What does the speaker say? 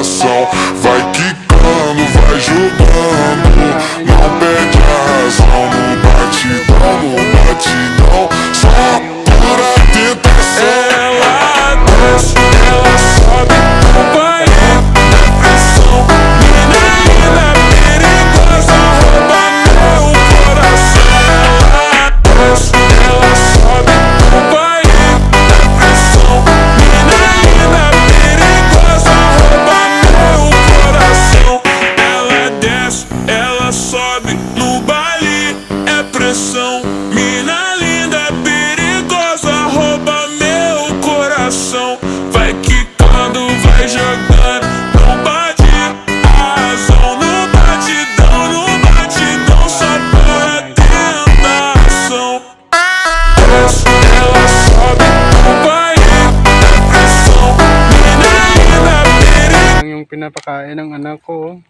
coração. Vai quicando, vai jogando, não perde a razão. No batidão, só pura tentação. Ela desce, ela sobe, vai na pressão. Mina linda, perigosa, rouba meu coração. Ela desce, ela sobe, vai na pressão. Mina linda, perigosa, rouba meu coração. Ela desce, ela sobe, no baile é pressão. Mina linda, perigosa, rouba meu coração. Vai quicando, vai jogando, não bate a razão. No batidão, só pura tentação. Desce, ela sobe, vai na pressão. Mina linda, perigosa. Yung pinapakain ng anak ko.